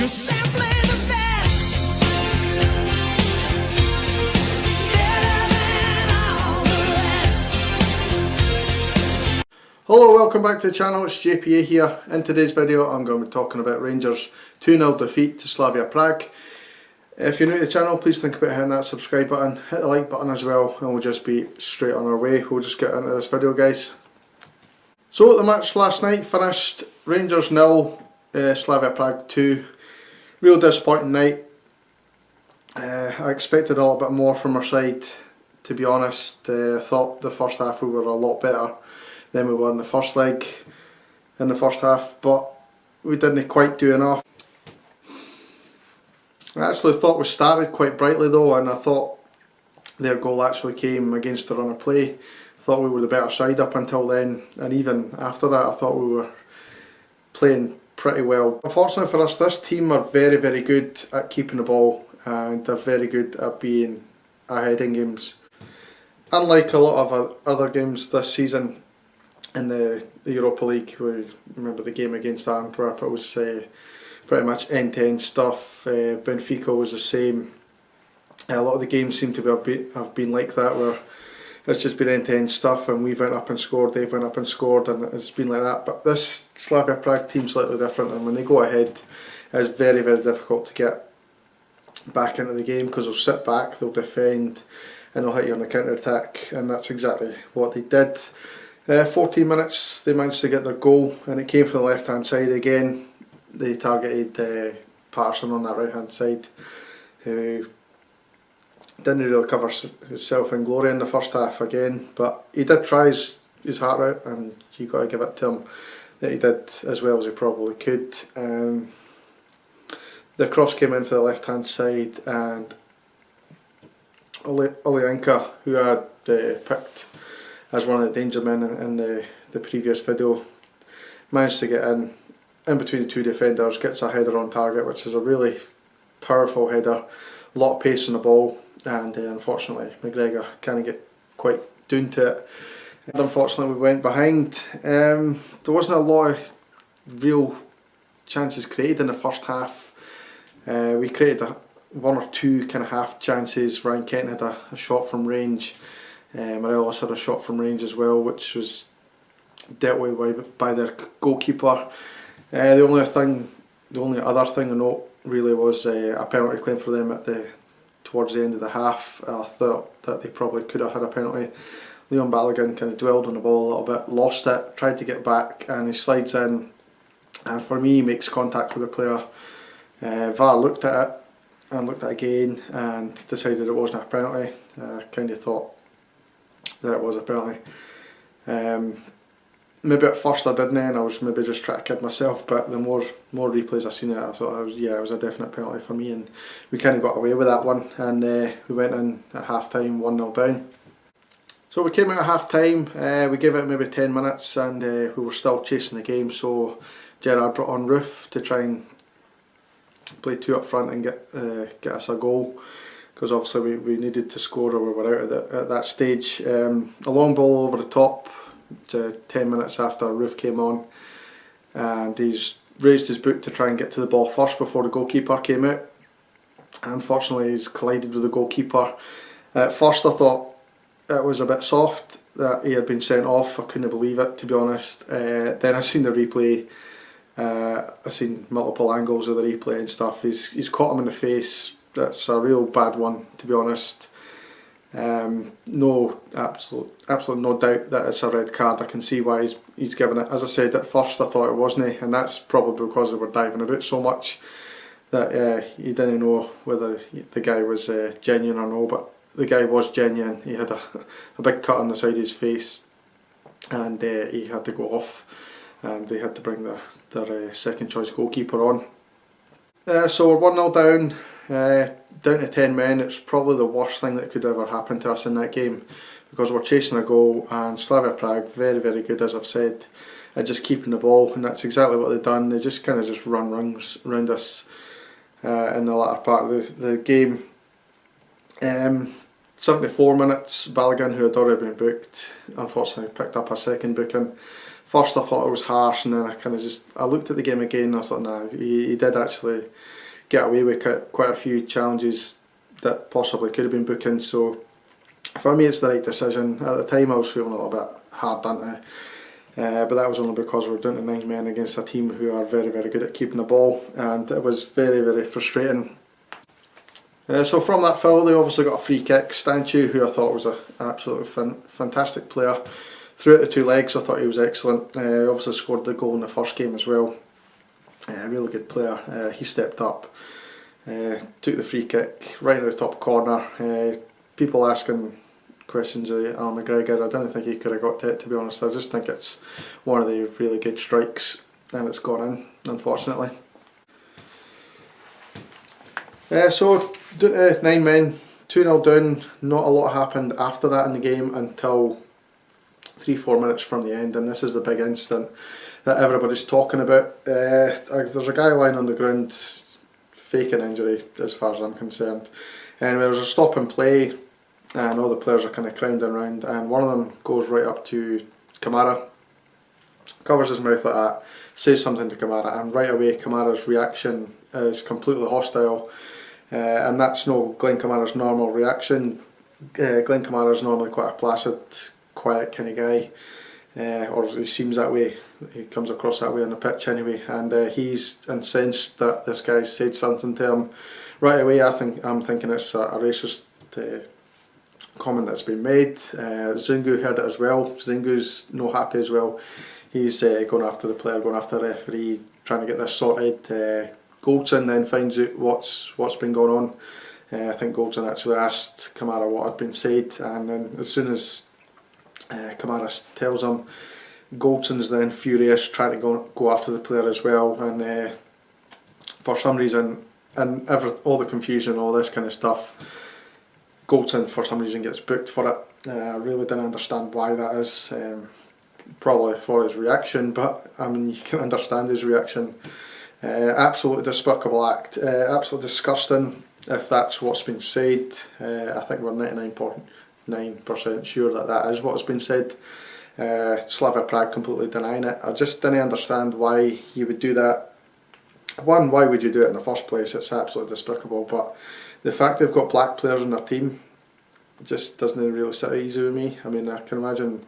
You're simply the best. Better than all the rest. Hello, welcome back to the channel. It's JPA here. In today's video I'm going to be talking about Rangers' 2-0 defeat to Slavia Prague. If you're new to the channel, please think about hitting that subscribe button, hit the like button as well, and we'll just be straight on our way. We'll just get into this video, guys. So the match last night finished Rangers 0, Slavia Prague 2. Real disappointing night. I expected a little bit more from our side, to be honest. I thought the first half we were a lot better than we were in the first leg, in the first half, but we didn't quite do enough. I actually thought we started quite brightly though, and I thought their goal actually came against the run of play. I thought we were the better side up until then, and even after that I thought we were playing pretty well. Unfortunately for us, this team are very, very good at keeping the ball, and they're very good at being ahead in games. Unlike a lot of other games this season in the Europa League, we remember the game against Antwerp, it was pretty much end-to-end stuff. Benfica was the same. A lot of the games seem to have been like that, where it's just been end-to-end stuff, and we've went up and scored, they've went up and scored, and it's been like that. But this Slavia Prague team's slightly different, and when they go ahead, it's very, very difficult to get back into the game, because they'll sit back, they'll defend, and they'll hit you on the counter-attack, and that's exactly what they did. 14 minutes, they managed to get their goal, and it came from the left-hand side again. They targeted Patterson on that right hand side, who didn't really cover himself in glory in the first half again, but he did try his heart out, and you got to give it to him that he did as well as he probably could. The cross came in for the left hand side, and Olienka, who I had picked as one of the danger men in the previous video, managed to get in between the two defenders, gets a header on target, which is a really powerful header, a lot of pace on the ball, and unfortunately McGregor can't get quite down to it. And unfortunately we went behind. There wasn't a lot of real chances created in the first half. We created one or two kind of half chances. Ryan Kent had a shot from range, Morelos had a shot from range as well, which was dealt with by their goalkeeper. The only other thing to note really was a penalty claim for them towards the end of the half. I thought that they probably could have had a penalty. Leon Balogun kind of dwelled on the ball a little bit, lost it, tried to get back, and he slides in, and for me he makes contact with the player. VAR looked at it and looked at it again and decided it wasn't a penalty. I kind of thought that it was a penalty. Maybe at first I didn't, and I was maybe just trying to kid myself, but the more replays I seen it, I thought it was a definite penalty for me, and we kind of got away with that one, and we went in at half time 1-0 down. So we came out at half time, we gave it maybe 10 minutes, and we were still chasing the game, so Gerrard brought on Roof to try and play two up front and get us a goal, because obviously we needed to score or we were out at that stage. A long ball over the top, 10 minutes after Roof came on, and he's raised his boot to try and get to the ball first before the goalkeeper came out. Unfortunately he's collided with the goalkeeper. At first I thought it was a bit soft that he had been sent off. I couldn't believe it, to be honest. Then I seen the replay, I seen multiple angles of the replay and stuff. He's caught him in the face. That's a real bad one, to be honest. No, absolute no doubt that it's a red card. I can see why he's given it. As I said, at first I thought it wasn't, and that's probably because they were diving about so much that you didn't know whether the guy was genuine or no. But the guy was genuine. He had a big cut on the side of his face, and he had to go off, and they had to bring their second choice goalkeeper on. So we're 1-0 down. Down to 10 men. It's probably the worst thing that could ever happen to us in that game, because we're chasing a goal, and Slavia Prague, very, very good, as I've said, at just keeping the ball, and that's exactly what they've done. They just kind of just run rings around us in the latter part of the game. 74 minutes, Balogun, who had already been booked, unfortunately picked up a second booking. first I thought it was harsh, and then I looked at the game again and I thought, nah, he did actually get away with quite a few challenges that possibly could have been bookings. So for me it's the right decision. At the time I was feeling a little bit hard done to, but that was only because we were down to 9 men against a team who are very, very good at keeping the ball, and it was very, very frustrating. So from that foul they obviously got a free kick. Stanchu, who I thought was an absolutely fantastic player throughout the two legs, I thought he was excellent. Obviously scored the goal in the first game as well. Really good player. He stepped up, took the free kick right in the top corner. People asking questions of Al McGregor, I don't think he could have got to it, to be honest. I just think it's one of the really good strikes and it's gone in, unfortunately. So down to 9 men, 2-0 down. Not a lot happened after that in the game until 3-4 minutes from the end, and this is the big incident that everybody's talking about. There's a guy lying on the ground faking injury as far as I'm concerned, and there's a stop and play and all the players are kind of crowding around, and one of them goes right up to Kamara, covers his mouth like that, says something to Kamara, and right away Kamara's reaction is completely hostile, and that's no Glenn Kamara's normal reaction. Glenn Kamara's normally quite a placid, quiet kind of guy, or he seems that way, he comes across that way on the pitch anyway, and he's incensed that this guy said something to him. Right away I'm thinking it's a racist comment that's been made. Zungu heard it as well. Zungu's no happy as well. He's going after the player, going after the referee, trying to get this sorted. Goldson then finds out what's been going on. I think Goldson actually asked Kamara what had been said, and then as soon as Kamara tells him, Goldson's then furious, trying to go after the player as well, and for some reason, and all the confusion, all this kind of stuff, Goldson for some reason gets booked for it. I really didn't understand why that is. Probably for his reaction, but I mean you can understand his reaction. Absolutely despicable act, absolutely disgusting if that's what's been said. I think we're 99.9% sure that is what's been said. Slavia Prague completely denying it. I just didn't understand why you would do that. One, why would you do it in the first place? It's absolutely despicable, but the fact they've got black players in their team just doesn't really sit easy with me. I mean, I can imagine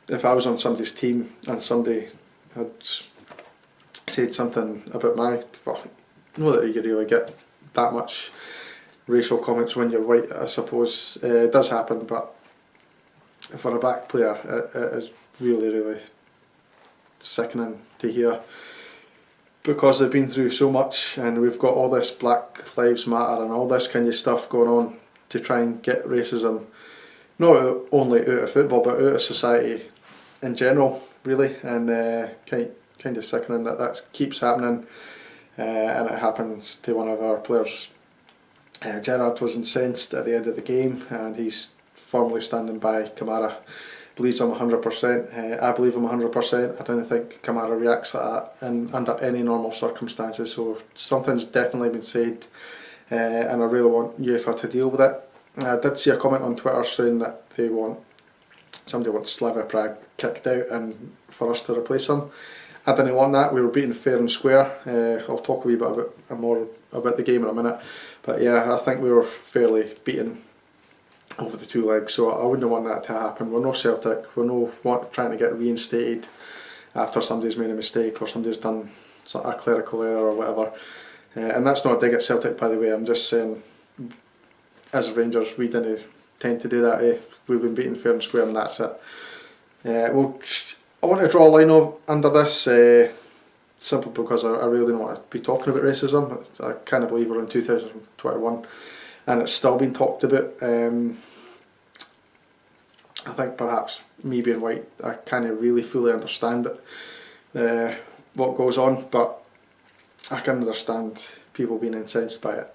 if I was on somebody's team and somebody had said something about my, well, not that you really get that much racial comments when you're white, I suppose. It does happen, but for a back player it is really, really sickening to hear, because they've been through so much, and we've got all this Black Lives Matter and all this kind of stuff going on to try and get racism not only out of football but out of society in general, really, and kind of sickening that keeps happening, and it happens to one of our players. Gerrard was incensed at the end of the game, and he's firmly standing by Kamara, believes him 100%. I believe him 100%. I don't think Kamara reacts like that under any normal circumstances, so something's definitely been said, and I really want UEFA to deal with it. I did see a comment on Twitter saying that somebody wants Slavia Prague kicked out and for us to replace him. I didn't want that. We were beaten fair and square. I'll talk a wee bit more about the game in a minute, but yeah, I think we were fairly beaten over the two legs, so I wouldn't want that to happen. We're no Celtic, we're no trying to get reinstated after somebody's made a mistake or somebody's done a clerical error or whatever, and that's not a dig at Celtic, by the way. I'm just saying, as Rangers, we didn't tend to do that. We've been beaten fair and square, and that's it. Well, I want to draw a line under this, simply because I really don't want to be talking about racism. I can't believe we're in 2021 and it's still being talked about. I think perhaps me being white, I can't really fully understand it, what goes on, but I can understand people being incensed by it,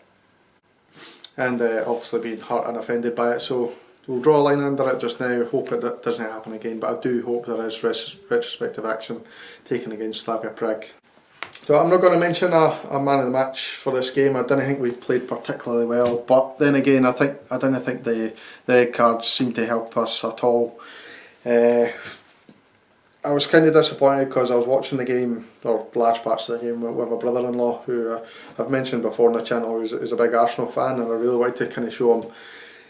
and obviously being hurt and offended by it. So we'll draw a line under it just now, hope it doesn't happen again, but I do hope there is retrospective action taken against Slavia Prague. So I'm not going to mention a man of the match for this game. I didn't think we played particularly well, but then again I didn't think the red cards seemed to help us at all. I I was kind of disappointed because I was watching the game, or large parts of the game, with my brother-in-law, who I've mentioned before on the channel, who's a big Arsenal fan, and I really wanted to kind of show him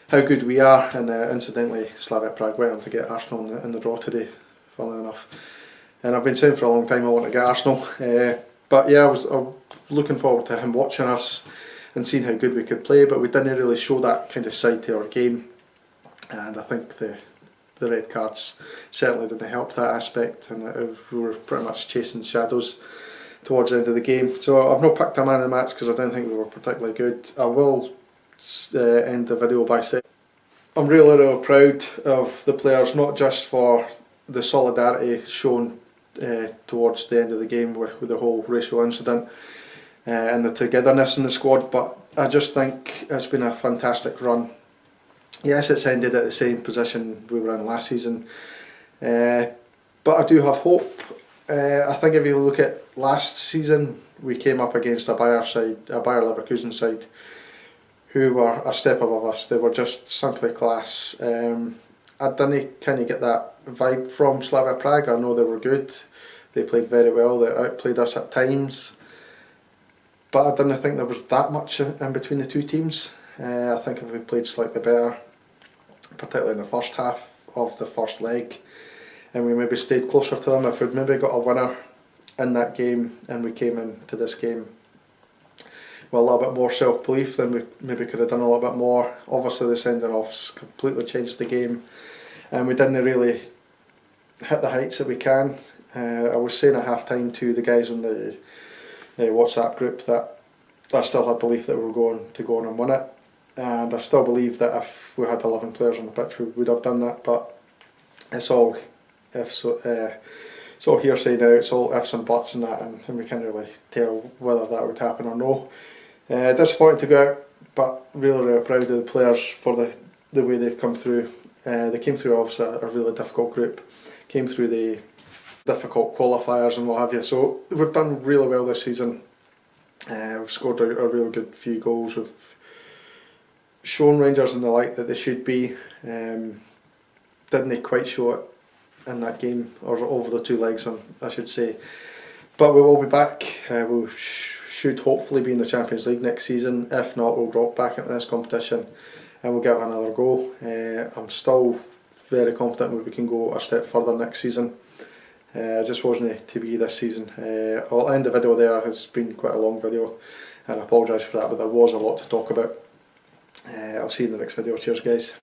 how good we are. And incidentally, Slavia Prague went on to get Arsenal in the draw today, funnily enough. And I've been saying for a long time I want to get Arsenal. But yeah, I was looking forward to him watching us and seeing how good we could play, but we didn't really show that kind of side to our game. And I think the red cards certainly didn't help that aspect, and we were pretty much chasing shadows towards the end of the game. So I've not picked a man of the match because I don't think we were particularly good. I will end the video by saying I'm really proud of the players, not just for the solidarity shown towards the end of the game with the whole racial incident and the togetherness in the squad, but I just think it's been a fantastic run. Yes, it's ended at the same position we were in last season, but I do have hope. I think if you look at last season, we came up against a Bayer Leverkusen side, who were a step above us. They were just simply class. I didn't kind of get that vibe from Slavia Prague. I know they were good, they played very well, they outplayed us at times, but I didn't think there was that much in between the two teams. I think if we played slightly better, particularly in the first half of the first leg, and we maybe stayed closer to them, if we'd maybe got a winner in that game and we came into this game with a little bit more self-belief, then we maybe could have done a little bit more. Obviously the sending-offs completely changed the game, and we didn't really hit the heights that we can. I was saying at half-time to the guys on the WhatsApp group that I still had belief that we were going to go on and win it, and I still believe that if we had 11 players on the pitch we would have done that, but it's all ifs, it's all hearsay now, it's all ifs and buts and that, and we can't really tell whether that would happen or no. Disappointing to go out, but really proud of the players for the way they've come through. They came through obviously a really difficult group, came through the difficult qualifiers and what have you, so we've done really well this season. We've scored a really good few goals, we've shown Rangers in the light that they should be. Didn't quite show it in that game, or over the two legs I should say, but we will be back. We should hopefully be in the Champions League next season. If not, we'll drop back into this competition and we'll give it another go. I'm still very confident that we can go a step further next season. It just wasn't to be this season. I'll end the video there. It's been quite a long video and I apologise for that, but there was a lot to talk about. I'll see you in the next video. Cheers guys.